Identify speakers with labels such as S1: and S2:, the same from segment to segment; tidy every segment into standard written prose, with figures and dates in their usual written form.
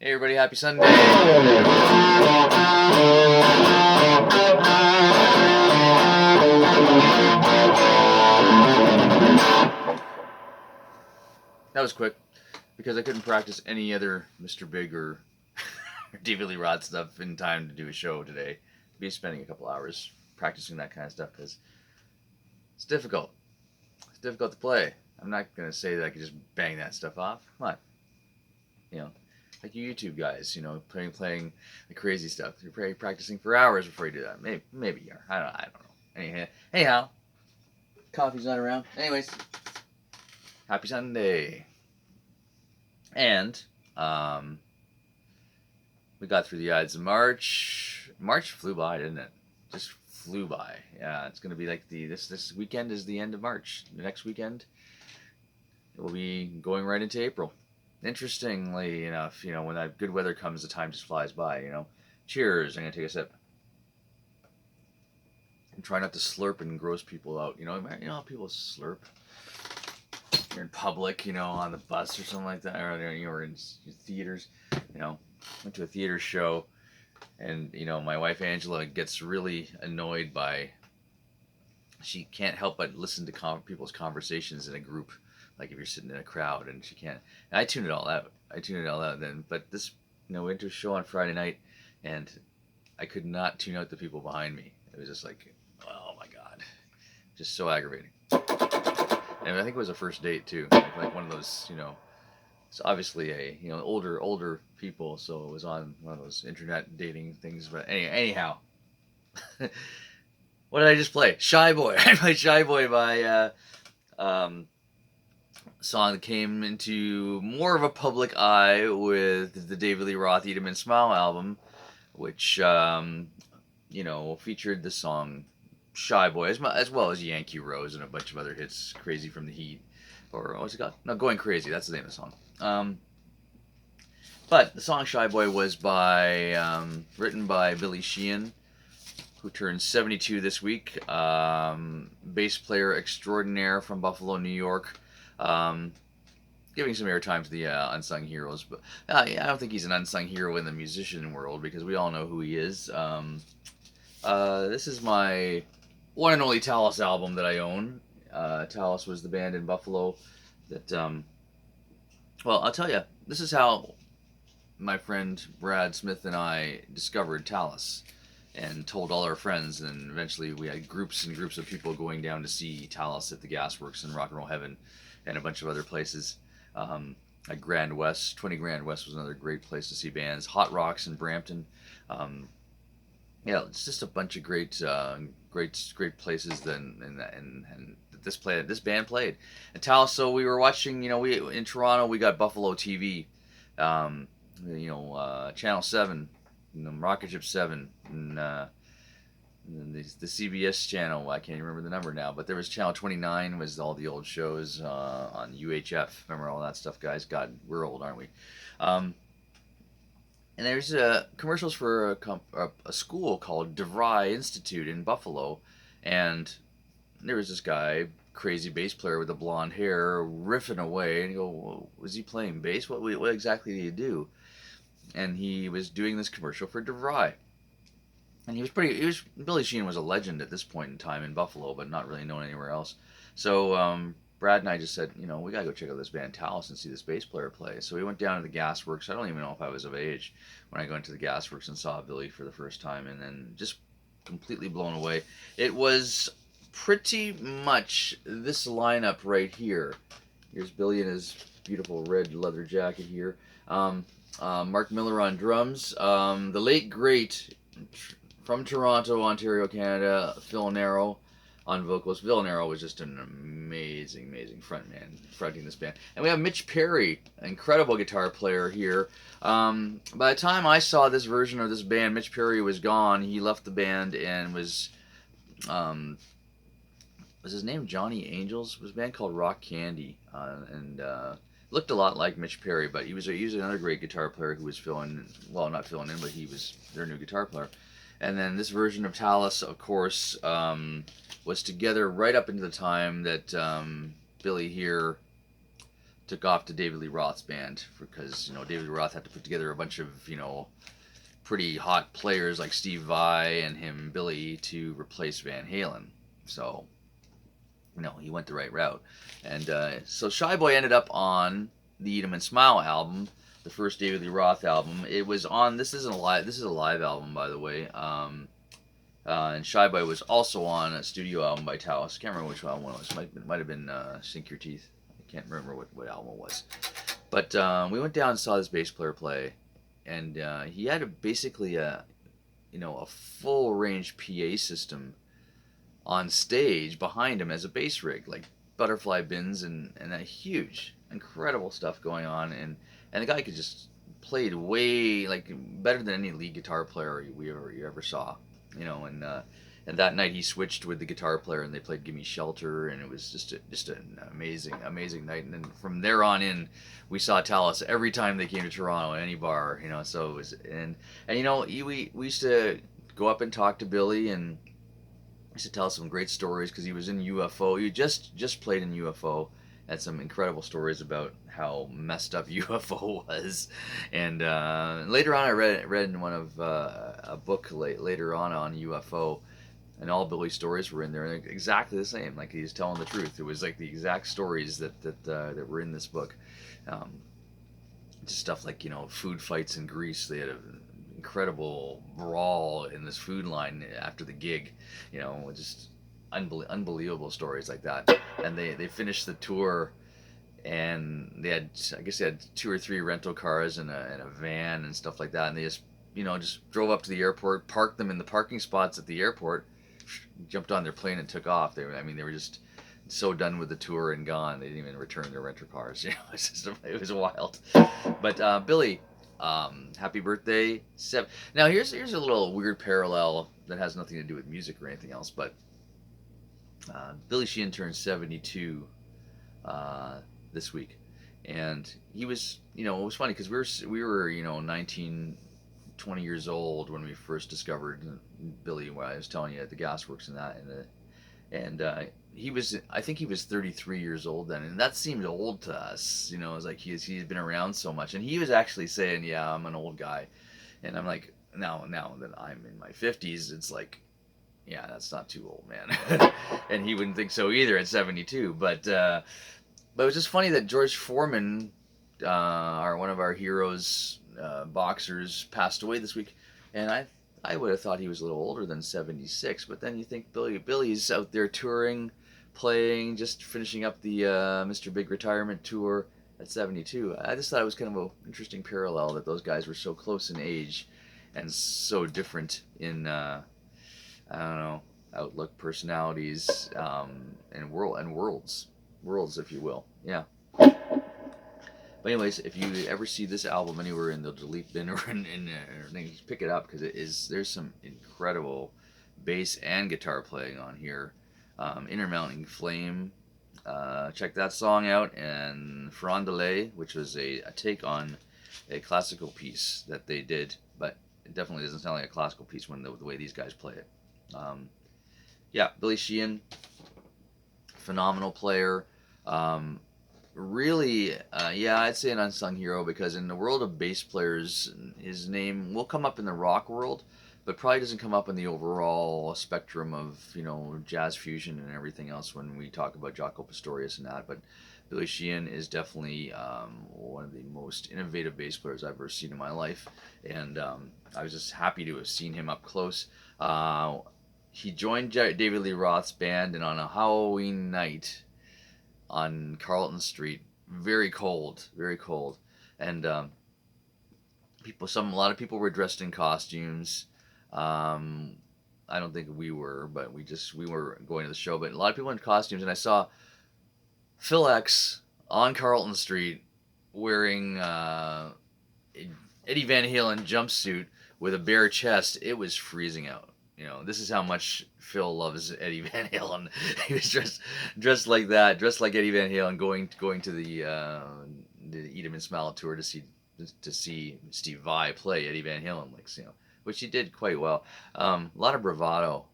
S1: Hey everybody, happy Sunday. That was quick because I couldn't practice any other Mr. Big or David Lee Roth stuff in time to do a show today. Be spending a couple hours practicing that kind of stuff because it's difficult. It's difficult to play. I'm not gonna say that I could just bang that stuff off. Come on, you know, like you YouTube guys, playing the crazy stuff. You're probably practicing for hours before you do that. Maybe you are. I don't know. Anyhow, coffee's not around. Anyways, happy Sunday. And we got through the Ides of March. March flew by, didn't it? Just flew by. Yeah, it's gonna be like this weekend is the end of March. The next weekend, it will be going right into April. Interestingly enough, when that good weather comes, the time just flies by. Cheers. I'm gonna take a sip. And try not to slurp and gross people out. How people slurp. You're in public, on the bus or something like that, or you're in theaters. Went to a theater show, and my wife Angela gets really annoyed by. She can't help but listen to people's conversations in a group, like if you're sitting in a crowd, and she can't. And I tune it all out. Then, but this, we went to a show on Friday night, and I could not tune out the people behind me. It was just like, oh my god, just so aggravating. And I think it was a first date too, like one of those, it's obviously older people, so it was on one of those internet dating things. But anyhow, what did I just play? Shy Boy. I played Shy Boy by a song that came into more of a public eye with the David Lee Roth Eat 'Em and Smile album, which featured the song Shy Boy as well as Yankee Rose and a bunch of other hits, Crazy from the Heat, or what's it called? No, Going Crazy. That's the name of the song. But the song Shy Boy was written by Billy Sheehan, who turned 72 this week. Bass player extraordinaire from Buffalo, New York. Giving some airtime to the unsung heroes, but I don't think he's an unsung hero in the musician world because we all know who he is. This is my one and only Talus album that I own. Talus was the band in Buffalo that, well, I'll tell you, this is how my friend Brad Smith and I discovered Talus and told all our friends, and eventually we had groups and groups of people going down to see Talus at the Gasworks in Rock and Roll Heaven and a bunch of other places. At Grand West, 20 Grand West was another great place to see bands. Hot Rocks in Brampton. It's just a bunch of great places. And this band played. And Talus. So we were watching. We in Toronto we got Buffalo TV, Channel 7, Rocket Ship 7, and the CBS channel. I can't remember the number now, but there was Channel 29 was all the old shows on UHF. Remember all that stuff, guys? God, we're old, aren't we? And there's commercials for a school called DeVry Institute in Buffalo, and there was this guy, crazy bass player with the blonde hair, riffing away, and you go, well, was he playing bass? What exactly did he do? And he was doing this commercial for DeVry. And Billy Sheehan was a legend at this point in time in Buffalo, but not really known anywhere else. So Brad and I just said, we gotta go check out this band Talus and see this bass player play. So we went down to the Gasworks. I don't even know if I was of age when I went to the Gasworks and saw Billy for the first time, and then just completely blown away. It was pretty much this lineup right here. Here's Billy in his beautiful red leather jacket here. Mark Miller on drums. The late great from Toronto, Ontario, Canada, Phil Narrow on vocals. Phil Narrow was just an amazing frontman fronting this band. And we have Mitch Perry, incredible guitar player here. By the time I saw this version of this band, Mitch Perry was gone. He left the band and was his name Johnny Angels? It was a band called Rock Candy, and looked a lot like Mitch Perry, but he was another great guitar player who was not filling in, but he was their new guitar player. And then this version of Talus, of course, was together right up into the time that Billy here took off to David Lee Roth's band because David Lee Roth had to put together a bunch of pretty hot players like Steve Vai and him Billy to replace Van Halen. So he went the right route, and so Shy Boy ended up on the Eat 'Em and Smile album, the first David Lee Roth album. It was on. This isn't a live. This is a live album, by the way. And Shy Boy was also on a studio album by Taos. I can't remember which album it was. Might have been Sink Your Teeth. I can't remember what album it was. But we went down and saw this bass player play, and he had basically a full range PA system on stage behind him as a bass rig, like butterfly bins and that huge, incredible stuff going on, and the guy could just played way better than any lead guitar player you ever saw, and that night he switched with the guitar player and they played "Gimme Shelter," and it was just an amazing night. And then from there on in, we saw Talos every time they came to Toronto at any bar, So it was and we used to go up and talk to Billy, and he used to tell us some great stories because he was in UFO. He just played in UFO. Had some incredible stories about how messed up UFO was, and later on I read in one of a book later on UFO, and all Billy's stories were in there, and exactly the same. Like he's telling the truth. It was like the exact stories that were in this book. Just stuff like food fights in Greece. They had an incredible brawl in this food line after the gig. Just unbelievable stories like that. And they finished the tour, and they had, I guess they had 2 or 3 rental cars and a van and stuff like that, and they just drove up to the airport, parked them in the parking spots at the airport, jumped on their plane and took off. They were just so done with the tour and gone. They didn't even return their rental cars. It was wild. But Billy, happy birthday. Now here's a little weird parallel that has nothing to do with music or anything else, but Billy Sheehan turned 72 this week, and he was, it was funny because we were 19, 20 years old when we first discovered Billy. When I was telling you at the Gasworks and that, and I think he was 33 years old then, and that seemed old to us. It was like he had been around so much, and he was actually saying, "Yeah, I'm an old guy," and I'm like, now that I'm in my 50s, it's like, yeah, that's not too old, man. And he wouldn't think so either at 72. But it was just funny that George Foreman, one of our heroes, boxers, passed away this week, and I would have thought he was a little older than 76. But then you think Billy's out there touring, playing, just finishing up the Mr. Big retirement tour at 72. I just thought it was kind of an interesting parallel that those guys were so close in age and so different in I don't know, outlook, personalities, and worlds, if you will. Yeah. But anyways, if you ever see this album anywhere in the delete bin or pick it up, because there's some incredible bass and guitar playing on here. Intermounting Flame, check that song out, and Frondele, which was a take on a classical piece that they did, but it definitely doesn't sound like a classical piece when the way these guys play it. Yeah, Billy Sheehan, phenomenal player. Really, I'd say an unsung hero, because in the world of bass players, his name will come up in the rock world, but probably doesn't come up in the overall spectrum of jazz fusion and everything else when we talk about Jaco Pastorius and that. But Billy Sheehan is definitely one of the most innovative bass players I've ever seen in my life, and I was just happy to have seen him up close. He joined David Lee Roth's band, and on a Halloween night on Carlton Street, very cold, and a lot of people were dressed in costumes. I don't think we were, but we were going to the show, but a lot of people in costumes, and I saw Phil X on Carlton Street wearing Eddie Van Halen jumpsuit with a bare chest. It was freezing out. This is how much Phil loves Eddie Van Halen. He was dressed like that, dressed like Eddie Van Halen, going to the Eat 'Em and Smile tour to see Steve Vai play Eddie Van Halen, which he did quite well. A lot of bravado,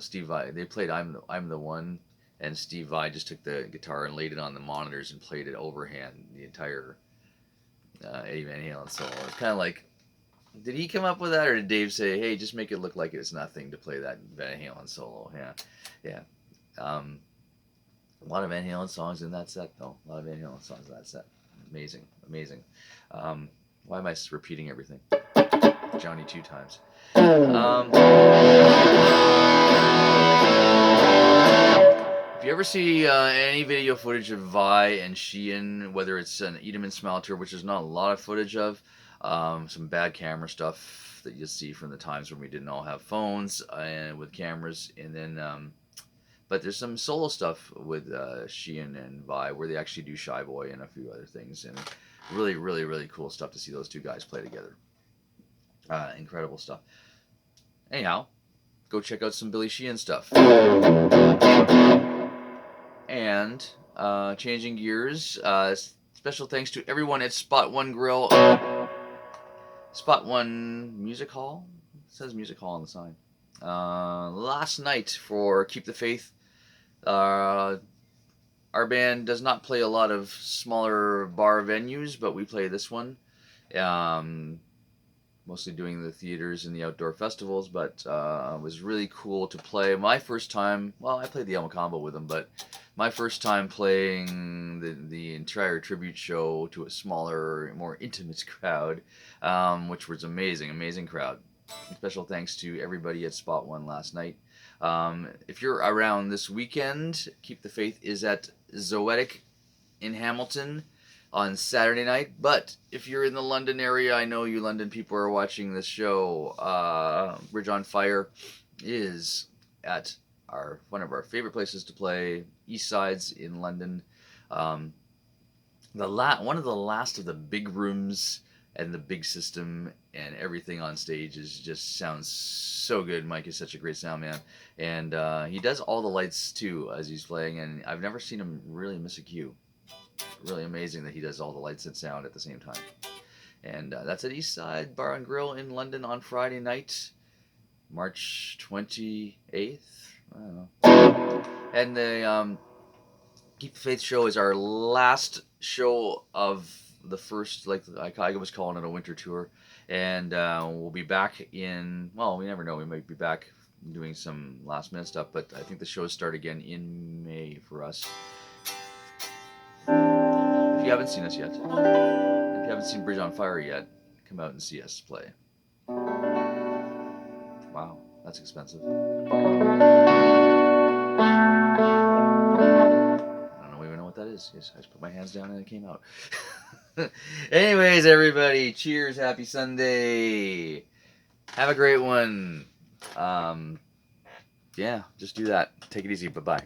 S1: Steve Vai. They played "I'm the One," and Steve Vai just took the guitar and laid it on the monitors and played it overhand the entire Eddie Van Halen solo. It's kind of like, did he come up with that, or did Dave say, "Hey, just make it look like it's nothing to play that Van Halen solo"? Yeah, yeah. A lot of Van Halen songs in that set, though. A lot of Van Halen songs in that set. Amazing, amazing. Why am I repeating everything? Johnny 2 times. If you ever see any video footage of Vi and Sheehan, whether it's an Eat 'em and Smile tour, which there's not a lot of footage of, some bad camera stuff that you'll see from the times when we didn't all have phones and with cameras, and then but there's some solo stuff with Sheehan and Vi where they actually do Shy Boy and a few other things, and really, really, really cool stuff to see those two guys play together. Incredible stuff. Anyhow, go check out some Billy Sheehan stuff. And changing gears, special thanks to everyone at Spot One Grill, Spot One Music Hall. It says Music Hall on the sign. Last night for Keep the Faith. Our band does not play a lot of smaller bar venues, but we play this one. Mostly doing the theaters and the outdoor festivals, but it was really cool to play. My first time, well, I played the El Macambo with them, but my first time playing the entire tribute show to a smaller, more intimate crowd, which was amazing, amazing crowd. Special thanks to everybody at Spot One last night. If you're around this weekend, Keep the Faith is at Zoetic in Hamilton on Saturday night. But if you're in the London area, I know you London people are watching this show. Bridge on Fire is at one of our favorite places to play, East Sides in London. One of the last of the big rooms and the big system and everything on stage just sounds so good. Mike is such a great sound man, and he does all the lights too as he's playing, and I've never seen him really miss a cue. Really amazing that he does all the lights and sound at the same time. And that's at East Side Bar and Grill in London on Friday night, March 28th. I don't know. And the Keep the Faith show is our last show of the first, like I was calling it a winter tour. And we'll be back in, well, we never know. We might be back doing some last minute stuff, but I think the shows start again in May for us. If you haven't seen us yet, if you haven't seen Bridge on Fire yet, come out and see us play. Wow, that's expensive. I don't even know what that is. I just put my hands down and it came out. Anyways, everybody, cheers, happy Sunday. Have a great one. Yeah, just do that. Take it easy. Bye-bye.